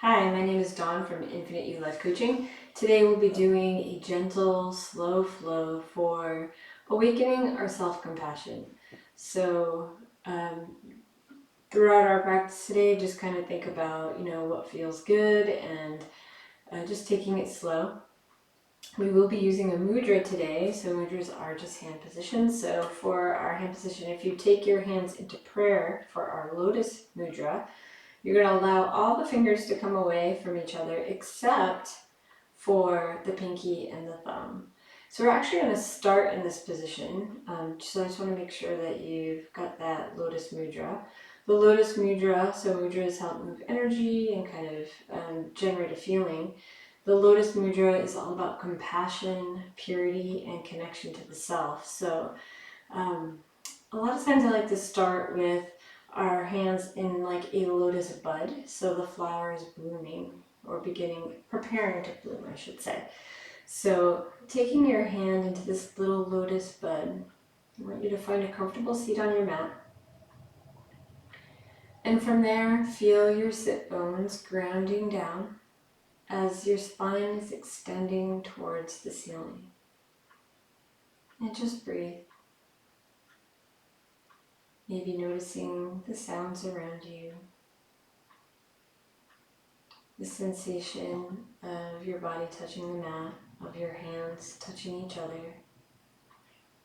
Hi, my name is Dawn from Infinite You Life Coaching. Today we'll be doing a gentle, slow flow for awakening our self-compassion. So throughout our practice today, just kind of think about, what feels good and just taking it slow. We will be using a mudra today. So mudras are just hand positions. So for our hand position, if you take your hands into prayer for our lotus mudra, you're going to allow all the fingers to come away from each other except for the pinky and the thumb. So we're actually going to start in this position. So I just want to make sure that you've got that lotus mudra. The lotus mudra, so mudras help move energy and kind of generate a feeling. The lotus mudra is all about compassion, purity, and connection to the self. So a lot of times I like to start with our hands in like a lotus bud. So the flower is blooming or preparing to bloom, I should say. So taking your hand into this little lotus bud, I want you to find a comfortable seat on your mat. And from there, feel your sit bones grounding down as your spine is extending towards the ceiling. And just breathe. Maybe noticing the sounds around you. The sensation of your body touching the mat, of your hands touching each other,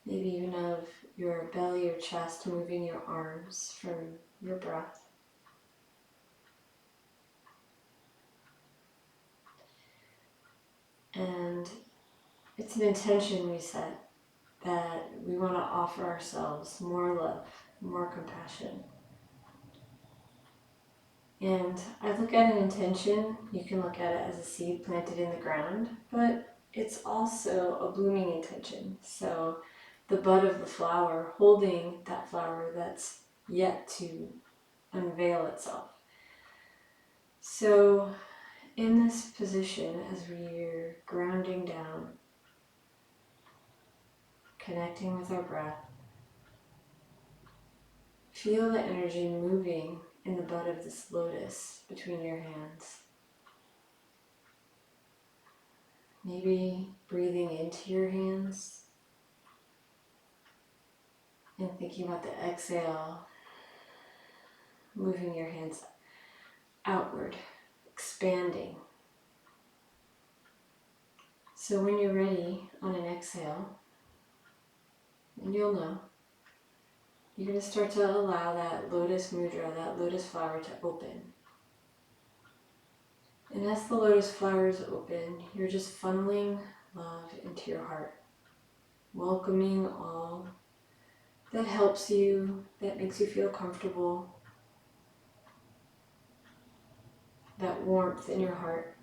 maybe even of your belly or chest moving your arms from your breath. And it's an intention we set that we want to offer ourselves more love, more compassion. And I look at an intention, you can look at it as a seed planted in the ground, but it's also a blooming intention. So the bud of the flower, holding that flower that's yet to unveil itself. So in this position, as we're grounding down, connecting with our breath, feel the energy moving in the bud of this lotus between your hands. Maybe breathing into your hands and thinking about the exhale, moving your hands outward, expanding. So when you're ready on an exhale, and you'll know, you're going to start to allow that lotus mudra, that lotus flower to open. And as the lotus flowers open, you're just funneling love into your heart, welcoming all that helps you, that makes you feel comfortable, that warmth in your heart.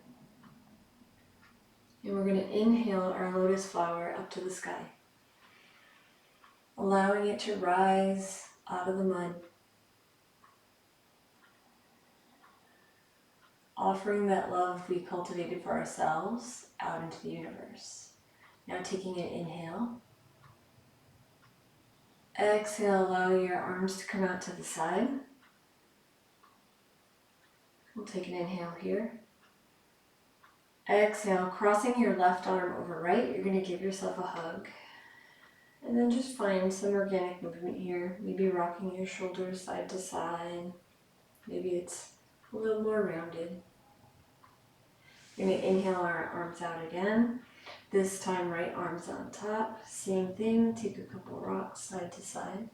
And we're going to inhale our lotus flower up to the sky, allowing it to rise out of the mud, offering that love we cultivated for ourselves out into the universe. Now taking an inhale. Exhale, allow your arms to come out to the side. We'll take an inhale here. Exhale, crossing your left arm over right, you're going to give yourself a hug. And then just find some organic movement here. Maybe rocking your shoulders side to side. Maybe it's a little more rounded. We're going to inhale our arms out again. This time right arm's on top. Same thing, take a couple rocks side to side.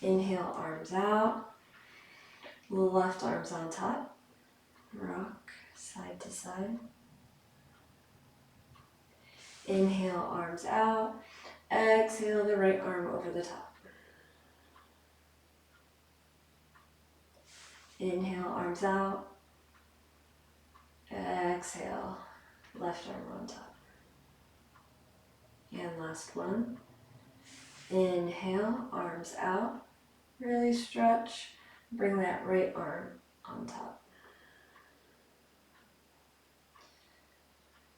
Inhale, arms out. Left arm's on top. Rock side to side. Inhale, arms out. Exhale, the right arm over the top. Inhale, arms out. Exhale, left arm on top. And last one. Inhale, arms out. Really stretch. Bring that right arm on top.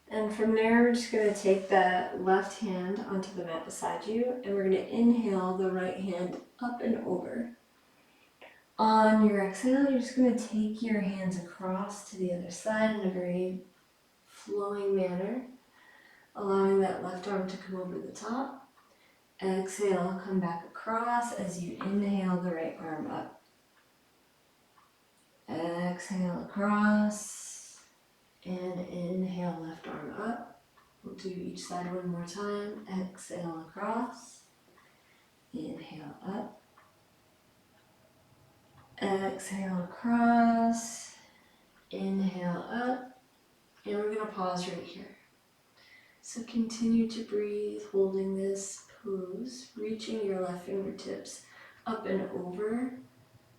And from there, we're just going to take that left hand onto the mat beside you, and we're going to inhale the right hand up and over. On your exhale, you're just going to take your hands across to the other side in a very flowing manner, allowing that left arm to come over the top. Exhale, come back across as you inhale the right arm up. Exhale across and inhale left arm up. We'll do each side one more time. Exhale across, inhale up. Exhale across, inhale up. And we're going to pause right here. So continue to breathe, holding this pose, reaching your left fingertips up and over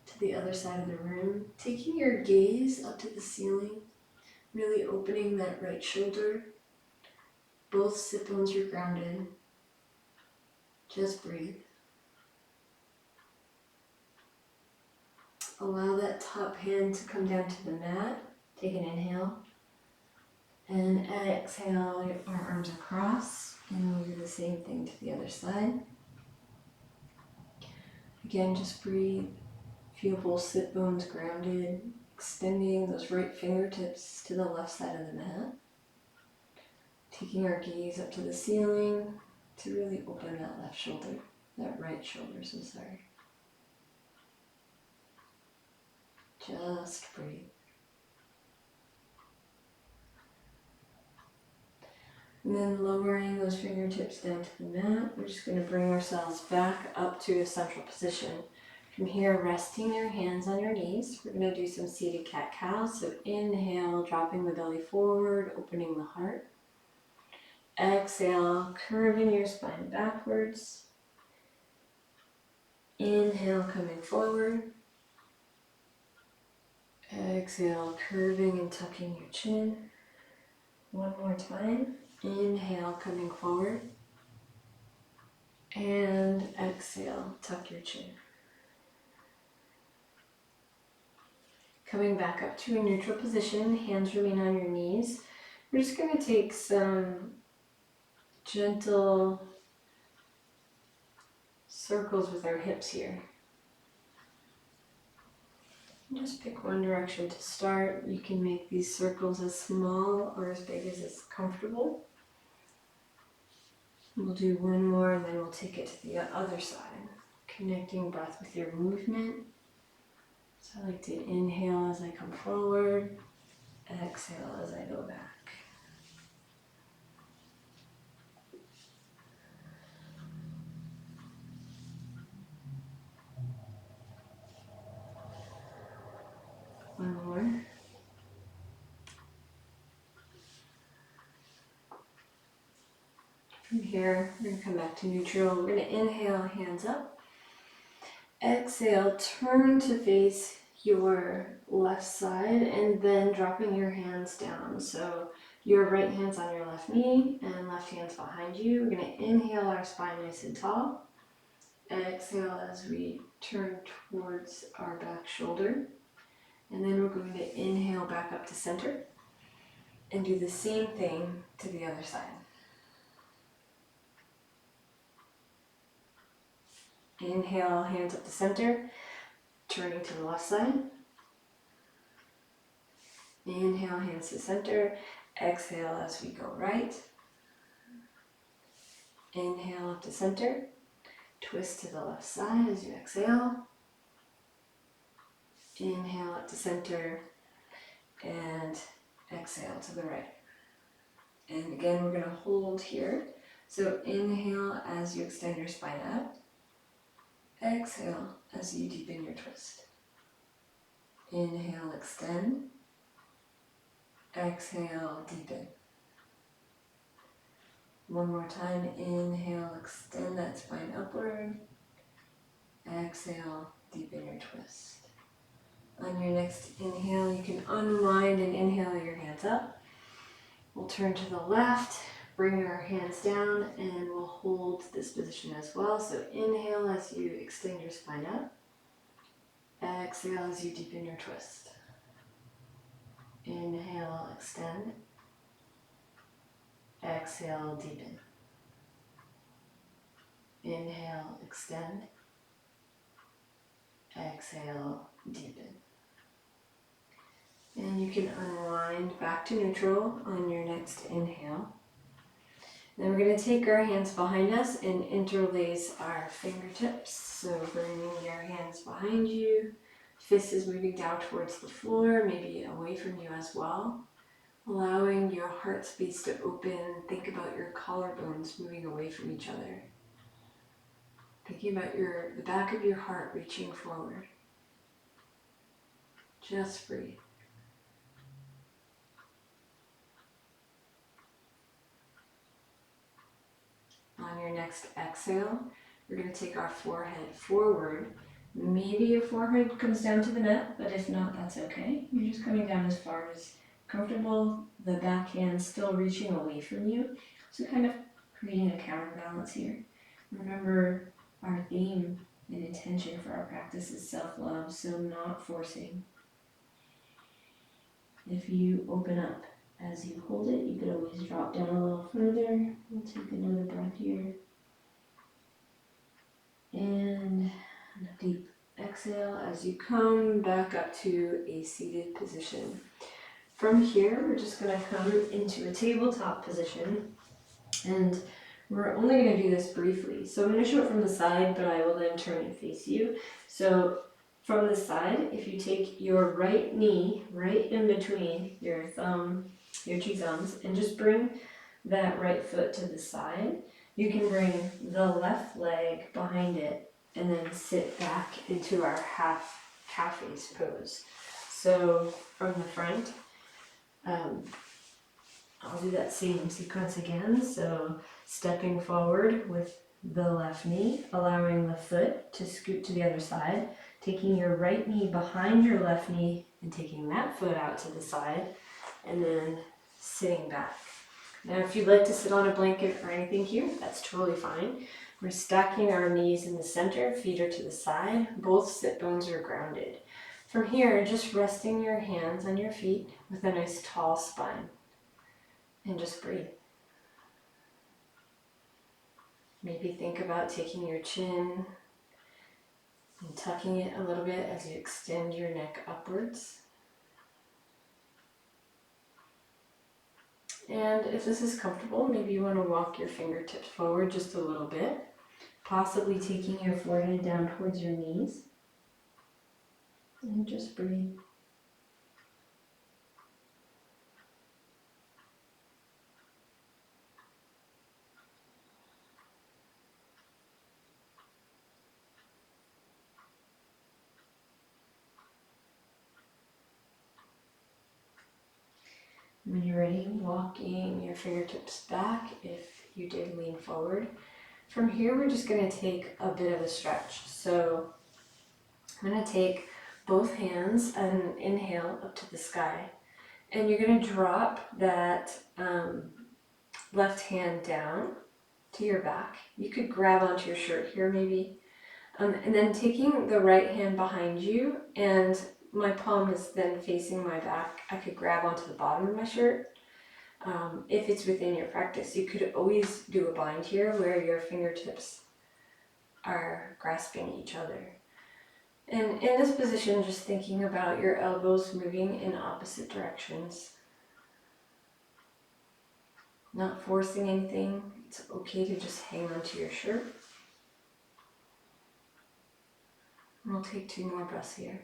to the other side of the room, taking your gaze up to the ceiling, really opening that right shoulder. Both sit bones are grounded. Just breathe. Allow that top hand to come down to the mat. Take an inhale. And exhale, our arms across. And we'll do the same thing to the other side. Again, just breathe. Feel both sit bones grounded, extending those right fingertips to the left side of the mat. Taking our gaze up to the ceiling to really open that left shoulder, that right shoulder, so sorry. Just breathe. And then lowering those fingertips down to the mat, we're just going to bring ourselves back up to a central position. From here, resting your hands on your knees, we're going to do some seated cat-cow. So inhale, dropping the belly forward, opening the heart. Exhale, curving your spine backwards. Inhale, coming forward. Exhale, curving and tucking your chin. One more time. Inhale, coming forward. And exhale, tuck your chin. Coming back up to a neutral position, hands remain on your knees. We're just going to take some gentle circles with our hips here. Just pick one direction to start. You can make these circles as small or as big as is comfortable. We'll do one more and then we'll take it to the other side. Connecting breath with your movement. So I like to inhale as I come forward, exhale as I go back. One more. From here, we're going to come back to neutral. We're going to inhale, hands up. Exhale, turn to face your left side and then dropping your hands down. So your right hand's on your left knee and left hand's behind you. We're going to inhale our spine nice and tall. Exhale as we turn towards our back shoulder. And then we're going to inhale back up to center and do the same thing to the other side. Inhale, hands up to center, turning to the left side. Inhale, hands to center. Exhale as we go right. Inhale up to center. Twist to the left side as you exhale. Inhale up to center. And exhale to the right. And again, we're going to hold here. So inhale as you extend your spine up. Exhale as you deepen your twist. Inhale, extend. Exhale, deepen. One more time. Inhale, extend that spine upward. Exhale, deepen your twist. On your next inhale, you can unwind and inhale your hands up. We'll turn to the left, bring our hands down, and we'll hold this position as well. So inhale as you extend your spine up. Exhale as you deepen your twist. Inhale, extend. Exhale, deepen. Inhale, extend. exhale, deepen. And you can unwind back to neutral on your next inhale. Then we're going to take our hands behind us and interlace our fingertips. So bringing your hands behind you, fist is moving down towards the floor, maybe away from you as well. Allowing your heart space to open. Think about your collarbones moving away from each other. Thinking about the back of your heart reaching forward. Just breathe. On your next exhale, we're going to take our forehead forward. Maybe your forehead comes down to the mat, but if not, that's okay. You're just coming down as far as comfortable, the back hand still reaching away from you. So kind of creating a counterbalance here. Remember, our theme and intention for our practice is self-love, so not forcing. If you open up as you hold it, you could always drop down a little further. We'll take another breath here. And a deep exhale as you come back up to a seated position. From here, we're just going to come into a tabletop position, and we're only going to do this briefly. So I'm going to show it from the side, but I will then turn and face you. So from the side, if you take your right knee right in between your two thumbs, and just bring that right foot to the side, you can bring the left leg behind it and then sit back into our half face pose. So from the front, I'll do that same sequence again. So stepping forward with the left knee, allowing the foot to scoot to the other side, taking your right knee behind your left knee and taking that foot out to the side, and then sitting back. Now, if you'd like to sit on a blanket or anything here, that's totally fine. We're stacking our knees in the center, feet are to the side, both sit bones are grounded. From here, just resting your hands on your feet with a nice tall spine. And just breathe. Maybe think about taking your chin and tucking it a little bit as you extend your neck upwards. And if this is comfortable, maybe you want to walk your fingertips forward just a little bit, possibly taking your forehead down towards your knees. And just breathe. When you're ready, walking your fingertips back if you did lean forward. From here, we're just going to take a bit of a stretch. So I'm going to take both hands and inhale up to the sky. And you're going to drop that left hand down to your back. You could grab onto your shirt here maybe. And then taking the right hand behind you, and my palm is then facing my back. I could grab onto the bottom of my shirt. If it's within your practice, you could always do a bind here where your fingertips are grasping each other. And in this position, just thinking about your elbows moving in opposite directions. Not forcing anything. It's okay to just hang on to your shirt. We'll take 2 more breaths here.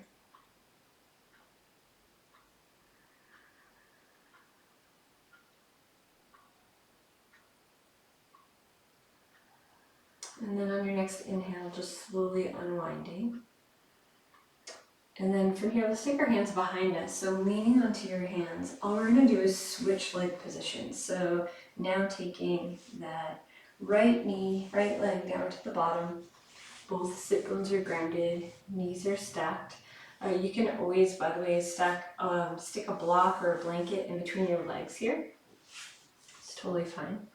And then on your next inhale, just slowly unwinding. And then from here, let's take our hands behind us. So leaning onto your hands, all we're going to do is switch leg positions. So now taking that right knee, right leg down to the bottom. Both sit bones are grounded, knees are stacked. You can always, by the way, stick a block or a blanket in between your legs here. It's totally fine.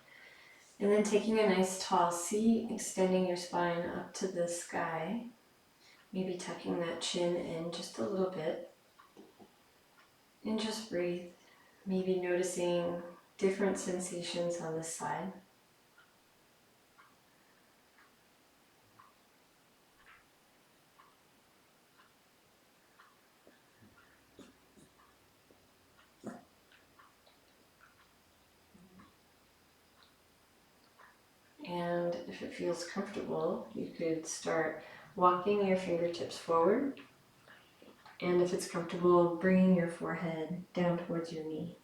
And then taking a nice tall seat, extending your spine up to the sky. Maybe tucking that chin in just a little bit. And just breathe. Maybe noticing different sensations on this side. And if it feels comfortable, you could start walking your fingertips forward. And if it's comfortable, bringing your forehead down towards your knee.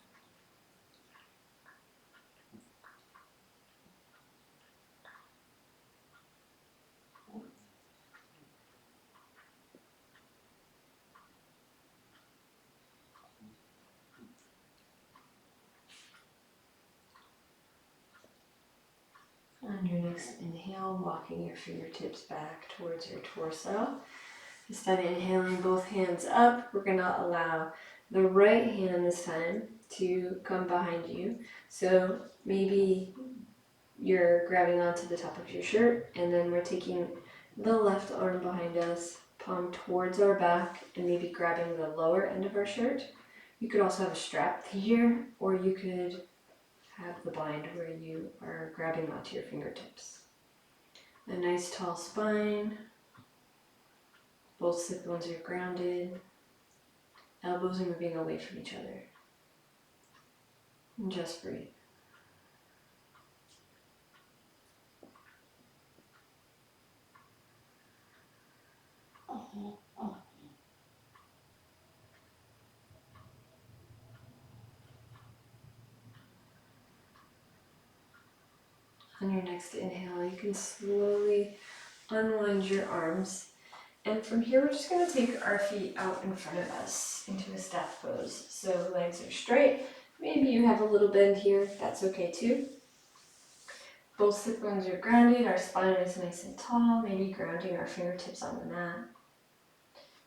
On your next inhale, walking your fingertips back towards your torso. Instead of inhaling both hands up, we're going to allow the right hand this time to come behind you. So maybe you're grabbing onto the top of your shirt, and then we're taking the left arm behind us, palm towards our back, and maybe grabbing the lower end of our shirt. You could also have a strap here, or you could have the bind where you are grabbing onto your fingertips. A nice tall spine, both sit bones are grounded, elbows are moving away from each other. And just breathe. On your next inhale, you can slowly unwind your arms. And from here, we're just going to take our feet out in front of us into a staff pose. So legs are straight. Maybe you have a little bend here. That's okay too. Both sit bones are grounded. Our spine is nice and tall. Maybe grounding our fingertips on the mat.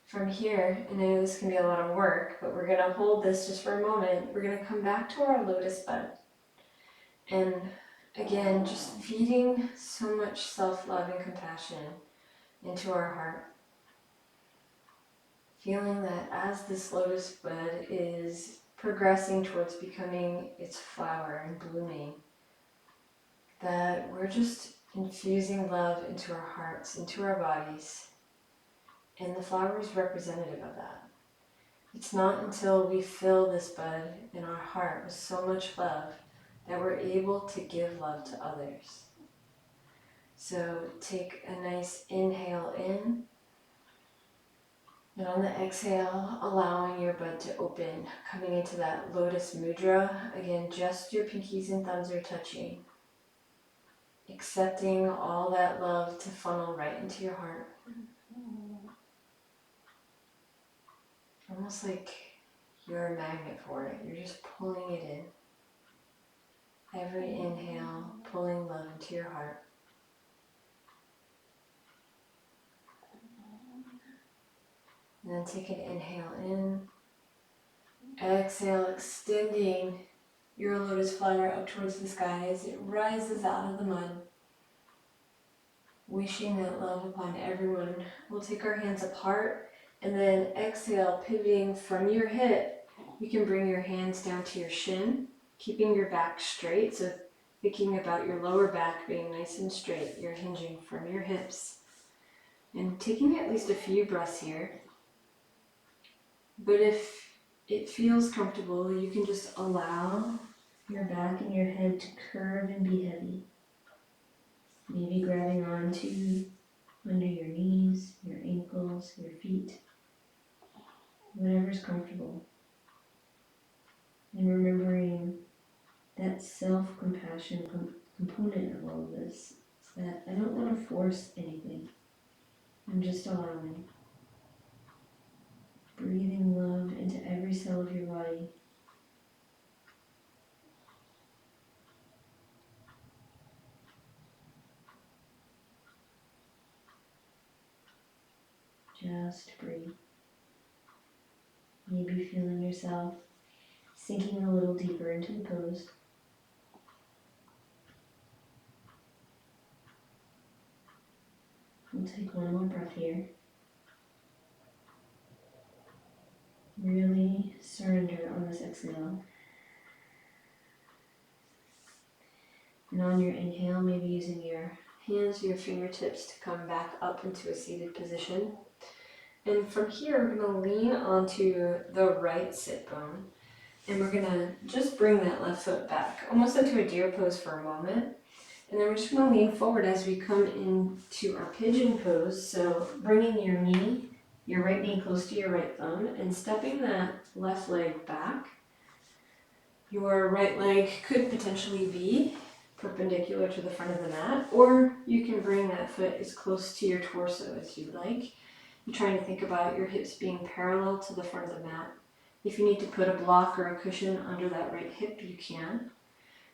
From here, and I know this can be a lot of work, but we're going to hold this just for a moment. We're going to come back to our lotus bud. And again, just feeding so much self-love and compassion into our heart. Feeling that as this lotus bud is progressing towards becoming its flower and blooming, that we're just infusing love into our hearts, into our bodies, and the flower is representative of that. It's not until we fill this bud in our heart with so much love that we're able to give love to others. So take a nice inhale in, and on the exhale, allowing your bud to open, coming into that lotus mudra. Again, just your pinkies and thumbs are touching. Accepting all that love to funnel right into your heart. Almost like you're a magnet for it. You're just pulling it in. Every inhale, pulling love into your heart. And then take an inhale in. Exhale, extending your lotus flower up towards the sky as it rises out of the mud. Wishing that love upon everyone. We'll take our hands apart and then exhale, pivoting from your hip. You can bring your hands down to your shin, keeping your back straight. So thinking about your lower back being nice and straight. You're hinging from your hips. And taking at least a few breaths here. But if it feels comfortable, you can just allow your back and your head to curve and be heavy. Maybe grabbing onto under your knees, your ankles, your feet, whatever's comfortable. And remembering that self-compassion component of all of this, is that I don't want to force anything. I'm just allowing. Breathing love into every cell of your body. Just breathe. Maybe feeling yourself sinking a little deeper into the pose. We'll take one more breath here. Really surrender on this exhale. And on your inhale, maybe using your hands, your fingertips to come back up into a seated position. And from here, we're going to lean onto the right sit bone. And we're going to just bring that left foot back, almost into a deer pose for a moment. And then we're just going to lean forward as we come into our pigeon pose. So bringing your right knee close to your right thumb and stepping that left leg back. Your right leg could potentially be perpendicular to the front of the mat, or you can bring that foot as close to your torso as you'd like. You're trying to think about your hips being parallel to the front of the mat. If you need to put a block or a cushion under that right hip, you can.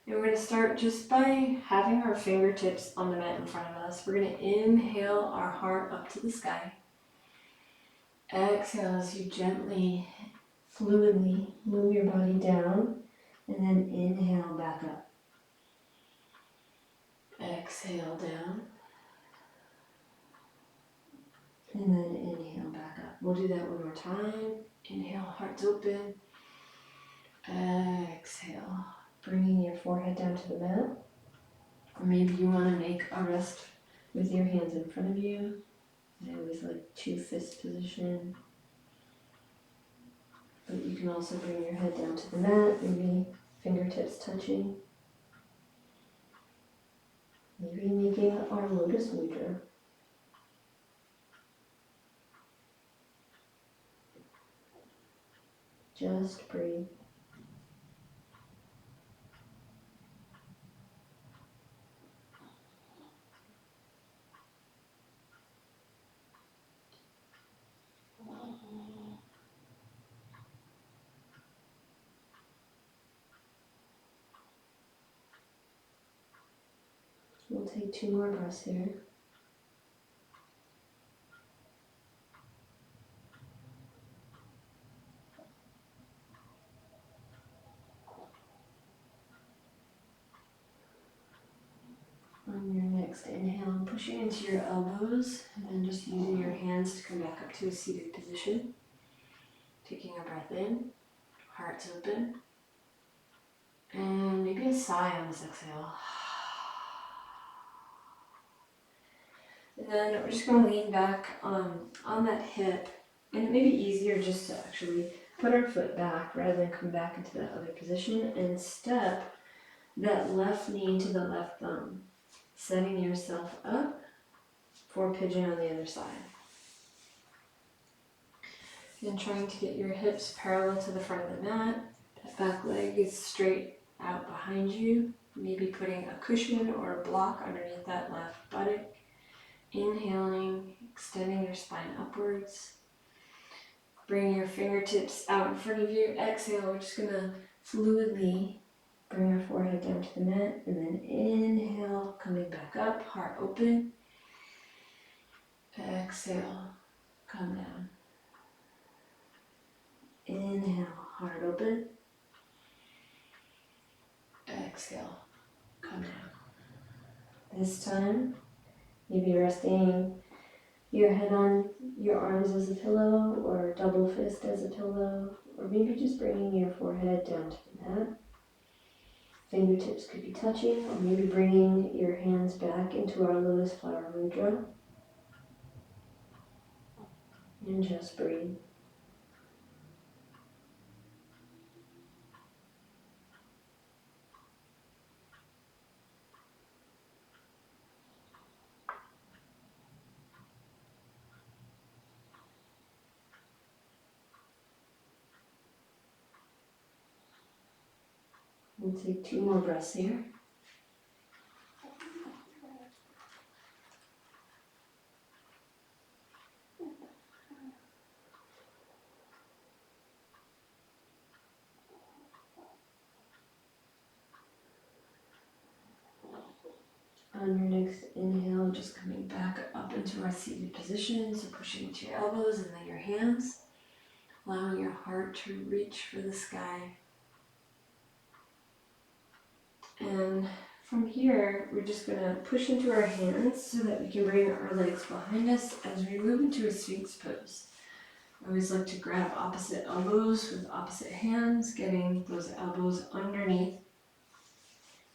And we're going to start just by having our fingertips on the mat in front of us. We're going to inhale our heart up to the sky. Exhale as you gently, fluidly move your body down, and then inhale back up. Exhale down, and then inhale back up. We'll do that one more time. Inhale, hearts open. Exhale, bringing your forehead down to the mat. Or maybe you want to make a rest with your hands in front of you. I always like 2-fist position. But you can also bring your head down to the mat, maybe fingertips touching. Maybe making our lotus mudra. Just breathe. We'll take 2 more breaths here. On your next inhale, pushing into your elbows, and then just using your hands to come back up to a seated position. Taking a breath in, hearts open, and maybe a sigh on this exhale. And then we're just going to lean back on that hip, and it may be easier just to actually put our foot back rather than come back into that other position and step that left knee to the left thumb, setting yourself up for pigeon on the other side. And trying to get your hips parallel to the front of the mat. That back leg is straight out behind you. Maybe putting a cushion or a block underneath that left buttock. Inhaling, extending your spine upwards. Bring your fingertips out in front of you. Exhale, we're just going to fluidly bring our forehead down to the mat. And then inhale, coming back up, heart open. Exhale, come down. Inhale, heart open. Exhale, come down. This time, maybe resting your head on your arms as a pillow, or double fist as a pillow, or maybe just bringing your forehead down to the mat. Fingertips could be touching, or maybe bringing your hands back into our lotus flower mudra. And just breathe. We'll take 2 more breaths here. On your next inhale, just coming back up into our seated position, so pushing into your elbows and then your hands, allowing your heart to reach for the sky. And from here, we're just going to push into our hands so that we can bring our legs behind us as we move into a Sphinx pose. I always like to grab opposite elbows with opposite hands, getting those elbows underneath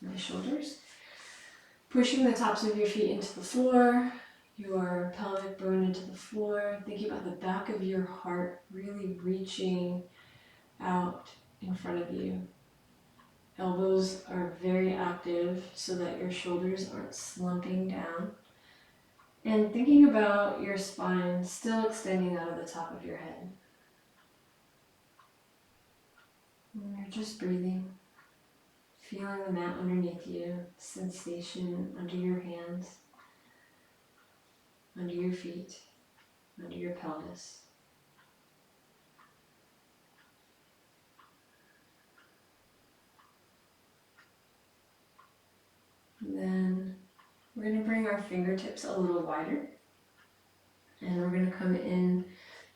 my shoulders. Pushing the tops of your feet into the floor, your pelvic bone into the floor, thinking about the back of your heart really reaching out in front of you Elbows are very active so that your shoulders aren't slumping down. And thinking about your spine still extending out of the top of your head. And you're just breathing, feeling the mat underneath you, sensation under your hands, under your feet, under your pelvis. And then we're going to bring our fingertips a little wider. And we're going to come in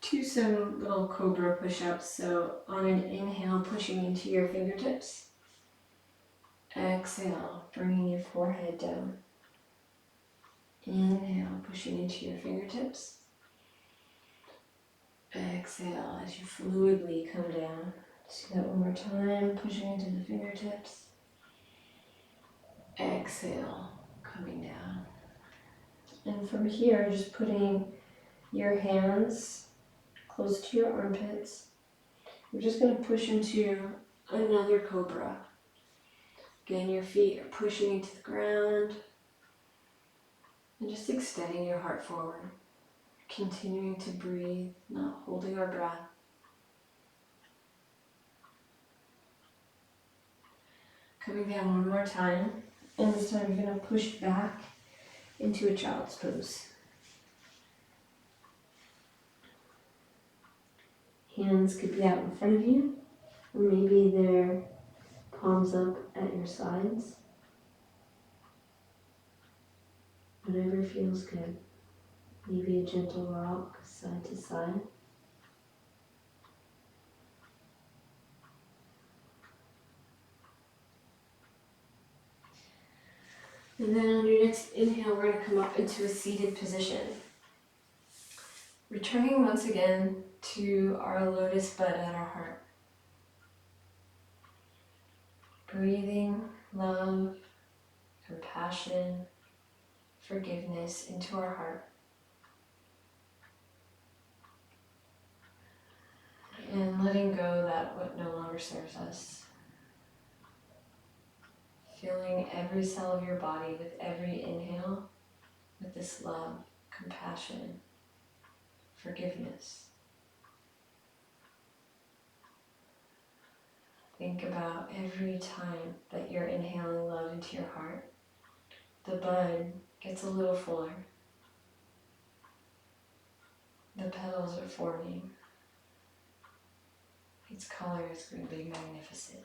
to some little cobra push-ups. So on an inhale, pushing into your fingertips. Exhale, bringing your forehead down. Inhale, pushing into your fingertips. Exhale as you fluidly come down. Let's do that one more time, pushing into the fingertips. Exhale, coming down. And from here, just putting your hands close to your armpits. We're just going to push into another cobra. Again, your feet are pushing into the ground and just extending your heart forward. Continuing to breathe, not holding our breath. Coming down one more time, and this time you're going to push back into a child's pose. Hands could be out in front of you, or maybe they're palms up at your sides. Whatever feels good. Maybe a gentle rock side to side. And then on your next inhale, we're going to come up into a seated position. Returning once again to our lotus bud at our heart. Breathing love, compassion, forgiveness into our heart. And letting go that what no longer serves us. Filling every cell of your body with every inhale with this love, compassion, forgiveness. Think about every time that you're inhaling love into your heart, the bud gets a little fuller. The petals are forming. Its color is going to be magnificent.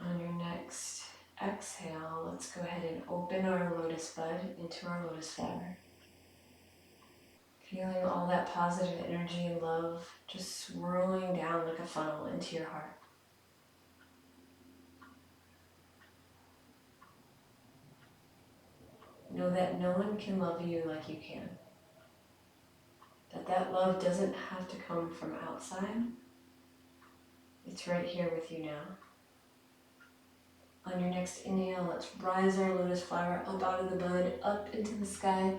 On your next exhale, let's go ahead and open our lotus bud into our lotus flower. Feeling all that positive energy and love just swirling down like a funnel into your heart. Know that no one can love you like you can. That love doesn't have to come from outside. It's right here with you now. On your next inhale, let's rise our lotus flower up out of the bud, up into the sky.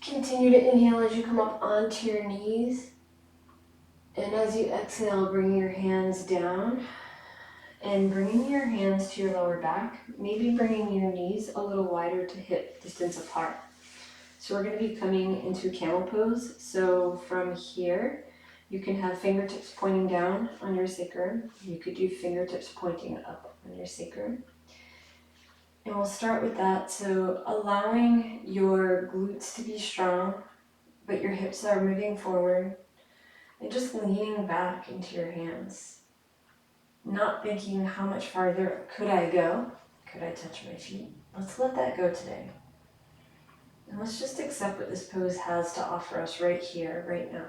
Continue to inhale as you come up onto your knees. And as you exhale, bring your hands down and bringing your hands to your lower back, maybe bringing your knees a little wider to hip distance apart. So we're going to be coming into camel pose. So from here, you can have fingertips pointing down on your sacrum. You could do fingertips pointing up on your sacrum. And we'll start with that. So allowing your glutes to be strong, but your hips are moving forward. And just leaning back into your hands. Not thinking how much farther could I go? Could I touch my feet? Let's let that go today. And let's just accept what this pose has to offer us right here, right now.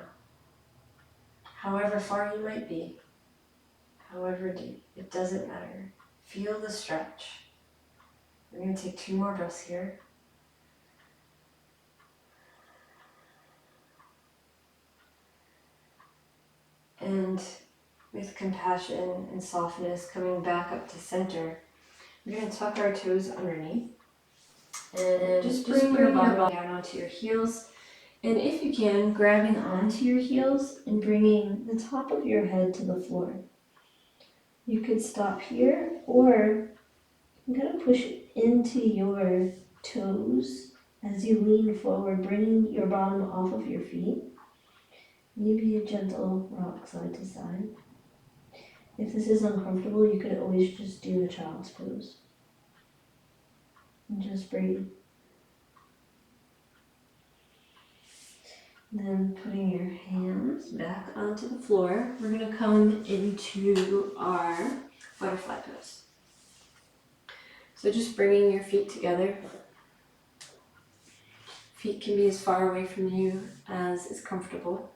However far you might be, however deep, it doesn't matter. Feel the stretch. We're going to take 2 more breaths here. And with compassion and softness coming back up to center, we're going to tuck our toes underneath. And just bring your body down onto your heels. And if you can, grabbing onto your heels and bringing the top of your head to the floor. You could stop here, or I'm going to push into your toes as you lean forward, bringing your bottom off of your feet. Maybe a gentle rock side to side. If this is uncomfortable, you could always just do a child's pose. And just breathe. Then putting your hands back onto the floor, we're going to come into our butterfly pose. So just bringing your feet together. Feet can be as far away from you as is comfortable.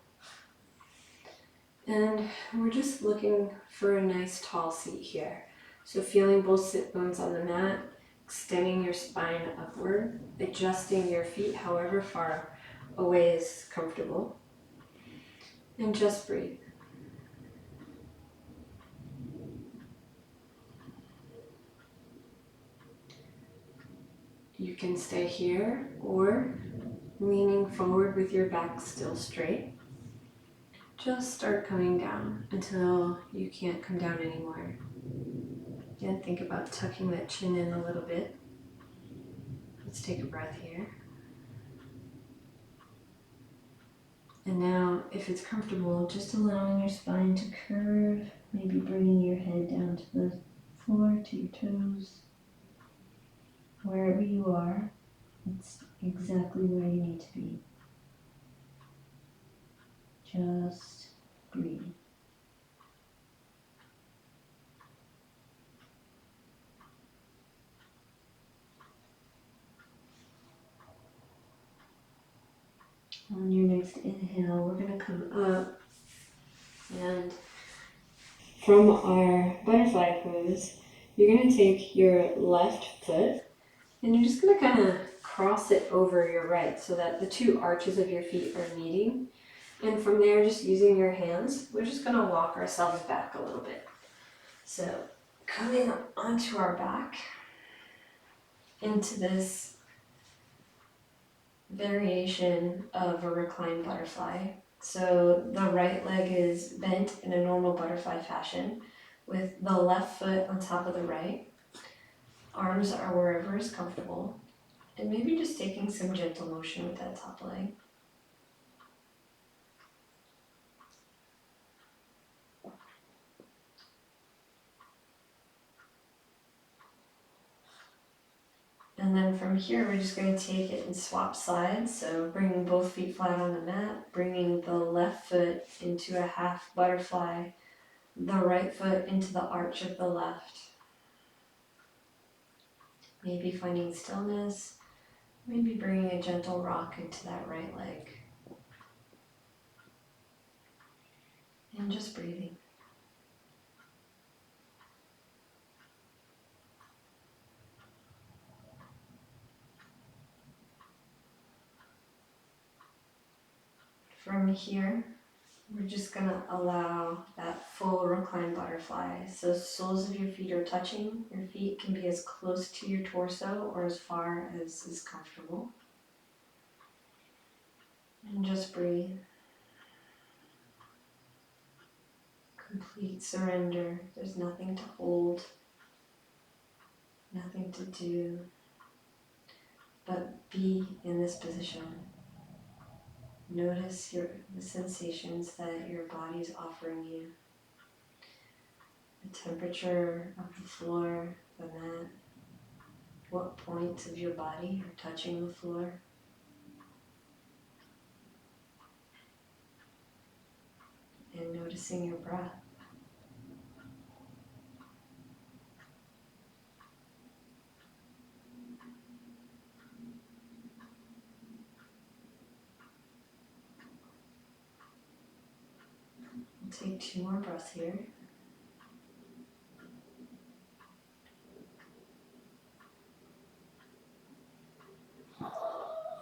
And we're just looking for a nice tall seat here. So feeling both sit bones on the mat, extending your spine upward, adjusting your feet however far away is comfortable. And just breathe. You can stay here or leaning forward with your back still straight. Just start coming down until you can't come down anymore. Again, think about tucking that chin in a little bit. Let's take a breath here. And now, if it's comfortable, just allowing your spine to curve, maybe bringing your head down to the floor, to your toes. Wherever you are, it's exactly where you need to be. Just breathe. On your next inhale, we're going to come up, and from our butterfly pose, you're going to take your left foot and you're just going to kind of cross it over your right so that the two arches of your feet are meeting. And from there, just using your hands, we're just going to walk ourselves back a little bit. So coming up onto our back into this variation of a reclined butterfly. So the right leg is bent in a normal butterfly fashion with the left foot on top of the right. Arms are wherever is comfortable. And maybe just taking some gentle motion with that top leg. And then from here, we're just going to take it and swap sides. So bringing both feet flat on the mat, bringing the left foot into a half butterfly, the right foot into the arch of the left. Maybe finding stillness, maybe bringing a gentle rock into that right leg. And just breathing. From here, we're just going to allow that full reclined butterfly. So soles of your feet are touching. Your feet can be as close to your torso or as far as is comfortable. And just breathe. Complete surrender. There's nothing to hold, nothing to do, but be in this position. Notice the sensations that your body is offering you. The temperature of the floor, the mat, what points of your body are touching the floor. And noticing your breath. We'll take 2 more breaths here.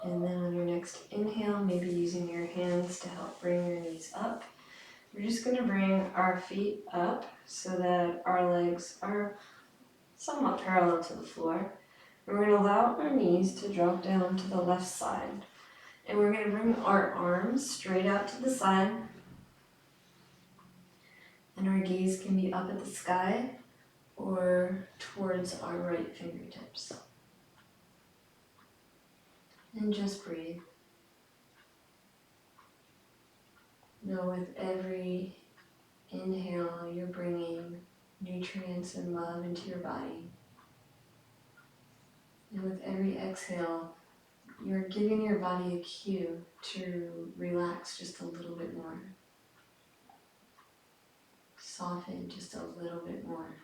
And then on your next inhale, maybe using your hands to help bring your knees up. We're just going to bring our feet up so that our legs are somewhat parallel to the floor. And we're going to allow our knees to drop down to the left side. And we're going to bring our arms straight out to the side. And our gaze can be up at the sky or towards our right fingertips. And just breathe. Know with every inhale, you're bringing nutrients and love into your body. And with every exhale, you're giving your body a cue to relax just a little bit more. Soften just a little bit more.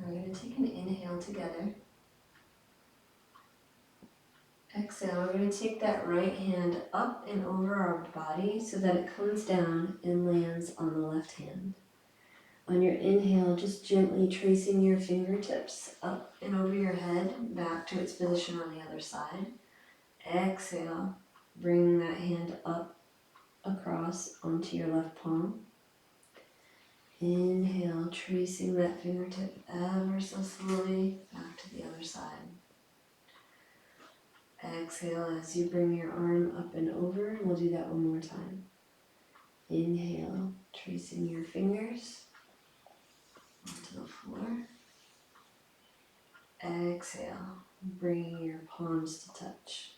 We're going to take an inhale together. Exhale, we're going to take that right hand up and over our body so that it comes down and lands on the left hand. On your inhale, just gently tracing your fingertips up and over your head, back to its position on the other side. Exhale, bring that hand up across onto your left palm. Inhale, tracing that fingertip ever so slowly back to the other side. Exhale as you bring your arm up and over, and we'll do that one more time. Inhale, tracing your fingers onto the floor. Exhale, bringing your palms to touch.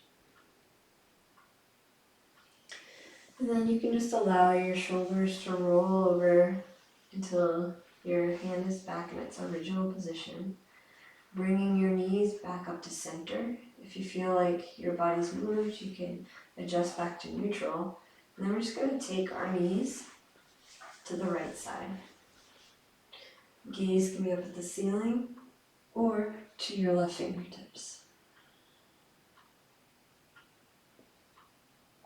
And then you can just allow your shoulders to roll over until your hand is back in its original position. Bringing your knees back up to center. If you feel like your body's moved, you can adjust back to neutral. And then we're just going to take our knees to the right side. Gaze can be up at the ceiling or to your left fingertips.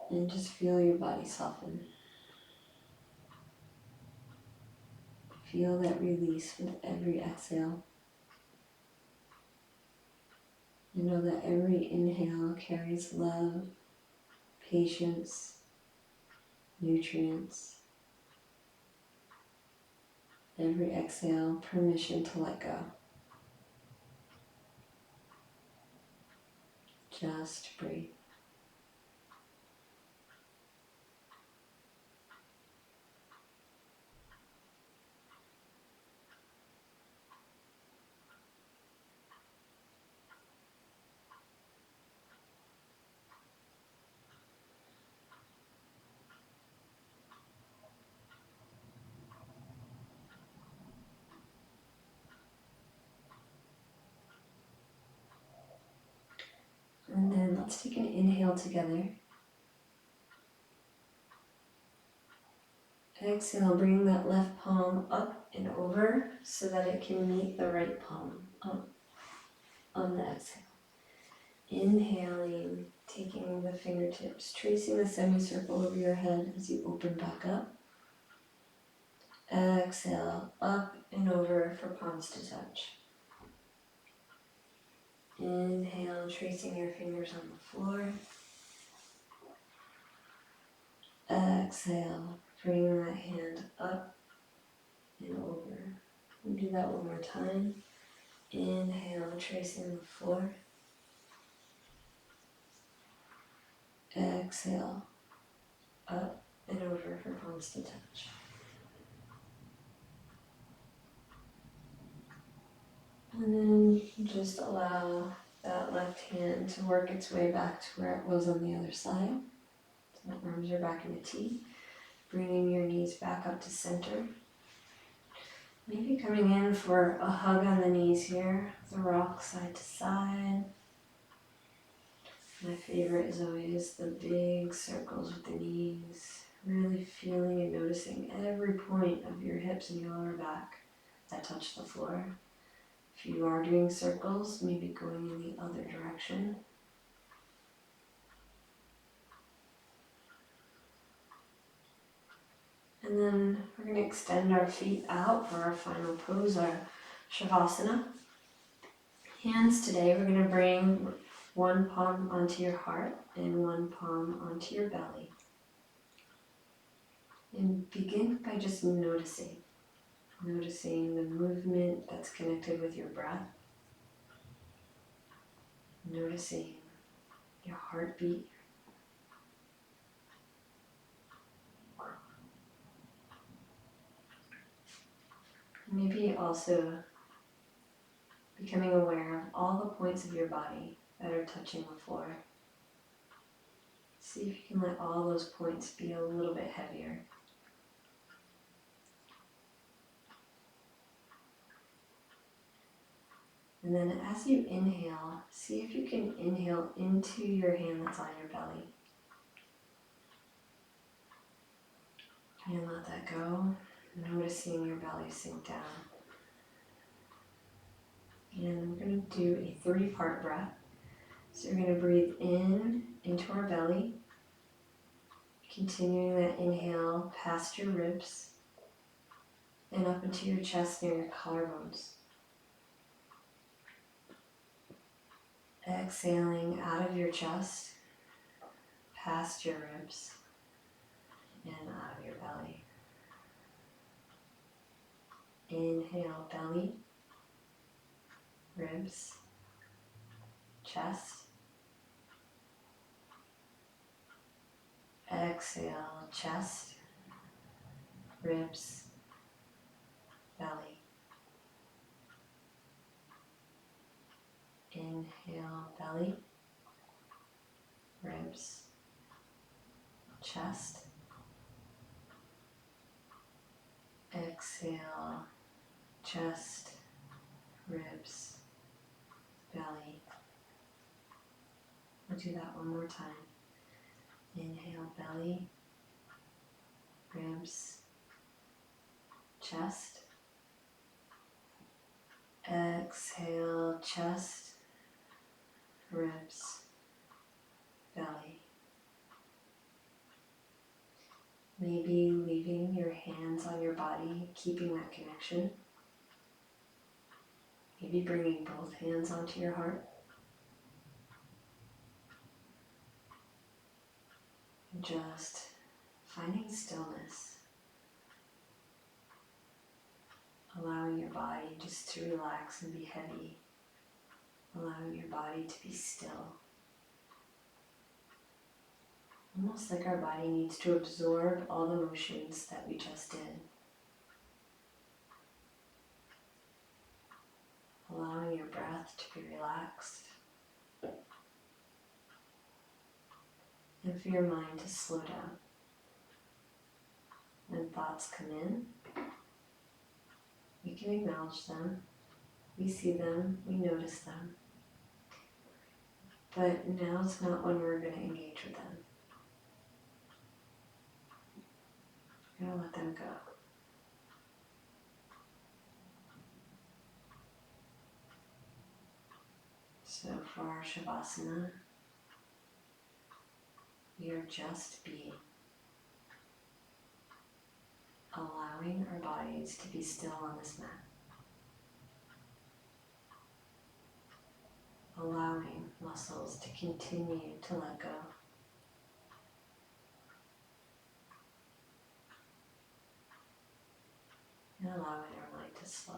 And just feel your body soften. Feel that release with every exhale. You know that every inhale carries love, patience, nutrients. Every exhale, permission to let go. Just breathe. And then let's take an inhale together. Exhale, bring that left palm up and over so that it can meet the right palm up on the exhale. Inhaling, taking the fingertips, tracing the semicircle over your head as you open back up. Exhale, up and over for palms to touch. Inhale, tracing your fingers on the floor. Exhale, bring that hand up and over. We'll do that one more time. Inhale, tracing the floor. Exhale, up and over for palms to touch. And then just allow that left hand to work its way back to where it was on the other side. So the arms are back in a T. Bringing your knees back up to center. Maybe coming in for a hug on the knees here. The rock side to side. My favorite is always the big circles with the knees. Really feeling and noticing every point of your hips and your lower back that touch the floor. If you are doing circles, maybe going in the other direction. And then we're going to extend our feet out for our final pose, our Shavasana. Hands today, we're going to bring one palm onto your heart and one palm onto your belly. And begin by just noticing the movement that's connected with your breath, noticing your heartbeat. Maybe also becoming aware of all the points of your body that are touching the floor. See if you can let all those points be a little bit heavier. And then as you inhale, see if you can inhale into your hand that's on your belly. And let that go, noticing your belly sink down. And we're going to do a 3-part breath. So you're going to breathe in into our belly, continuing that inhale past your ribs and up into your chest near your collarbones. Exhaling out of your chest, past your ribs, and out of your belly. Inhale, belly, ribs, chest. Exhale, chest, ribs, belly. Inhale, belly, ribs, chest. Exhale, chest, ribs, belly. We'll do that one more time. Inhale, belly, ribs, chest. Exhale, chest, ribs, belly. Maybe leaving your hands on your body, keeping that connection. Maybe bringing both hands onto your heart. And just finding stillness. Allowing your body just to relax and be heavy. Allowing your body to be still. Almost like our body needs to absorb all the motions that we just did. Allowing your breath to be relaxed. And for your mind to slow down. When thoughts come in, we can acknowledge them. We see them, we notice them. But now's not when we're going to engage with them. We're going to let them go. So for our Shavasana, we are just being. Allowing our bodies to be still on this mat. Allowing muscles to continue to let go. And allowing our mind to slow.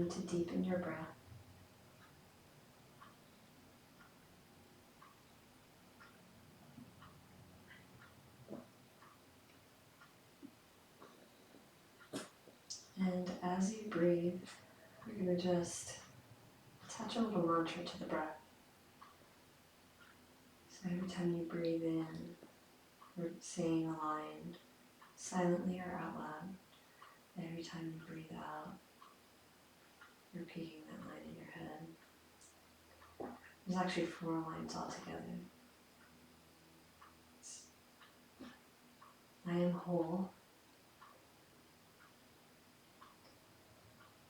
time to deepen your breath. And as you breathe, you're going to just attach a little mantra to the breath. So every time you breathe in, you're saying a line silently or out loud. Every time you breathe out, you're repeating that line in your head. There's actually 4 lines altogether. I am whole.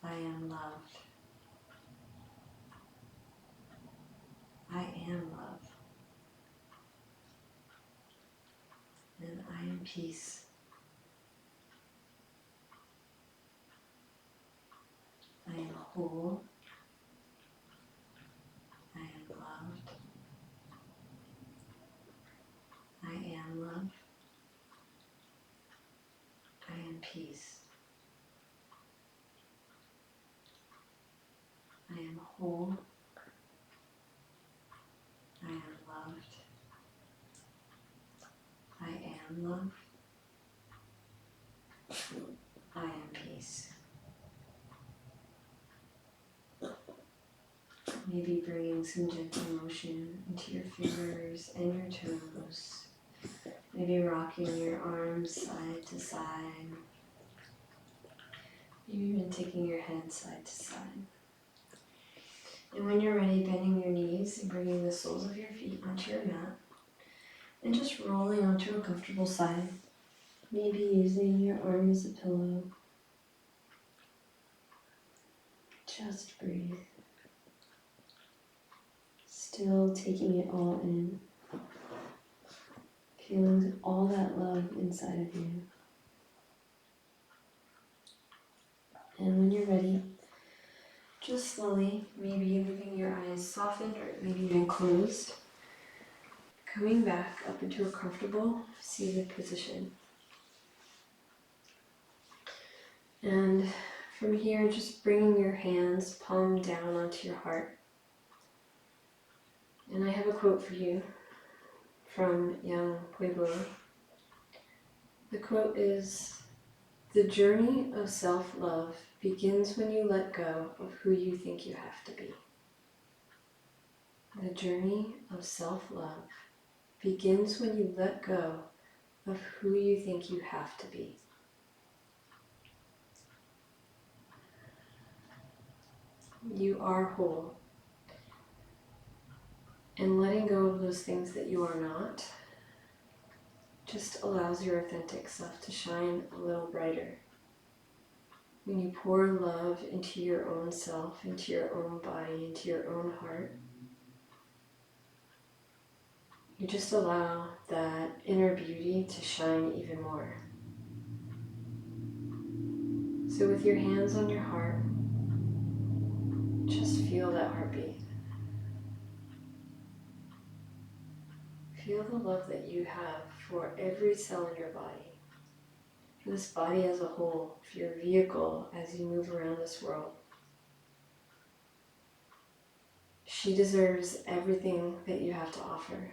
I am loved. I am love. And I am peace. I am whole. I am loved. I am love. I am peace. I am whole. I am loved. I am love. I am peace. Maybe bringing some gentle motion into your fingers and your toes. Maybe rocking your arms side to side. Maybe even taking your head side to side. And when you're ready, bending your knees and bringing the soles of your feet onto your mat. And just rolling onto a comfortable side. Maybe using your arm as a pillow. Just breathe. Still taking it all in. Feeling all that love inside of you. And when you're ready, just slowly, maybe leaving your eyes softened or maybe even closed. Coming back up into a comfortable seated position. And from here, just bringing your hands palm down onto your heart. And I have a quote for you from young Pueblo. The quote is, "The journey of self-love begins when you let go of who you think you have to be." The journey of self-love begins when you let go of who you think you have to be. You are whole. And letting go of those things that you are not just allows your authentic self to shine a little brighter. When you pour love into your own self, into your own body, into your own heart, you just allow that inner beauty to shine even more. So with your hands on your heart, just feel that heartbeat. Feel the love that you have for every cell in your body, for this body as a whole, for your vehicle as you move around this world. She deserves everything that you have to offer.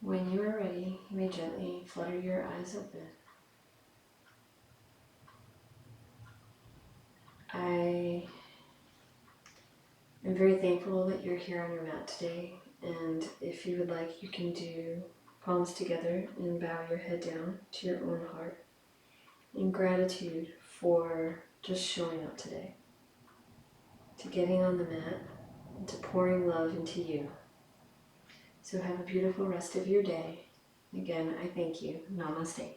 When you are ready, you may gently flutter your eyes open. I am very thankful that you're here on your mat today, and if you would like, you can do palms together and bow your head down to your own heart in gratitude for just showing up today, to getting on the mat, and to pouring love into you. So have a beautiful rest of your day. Again, I thank you. Namaste.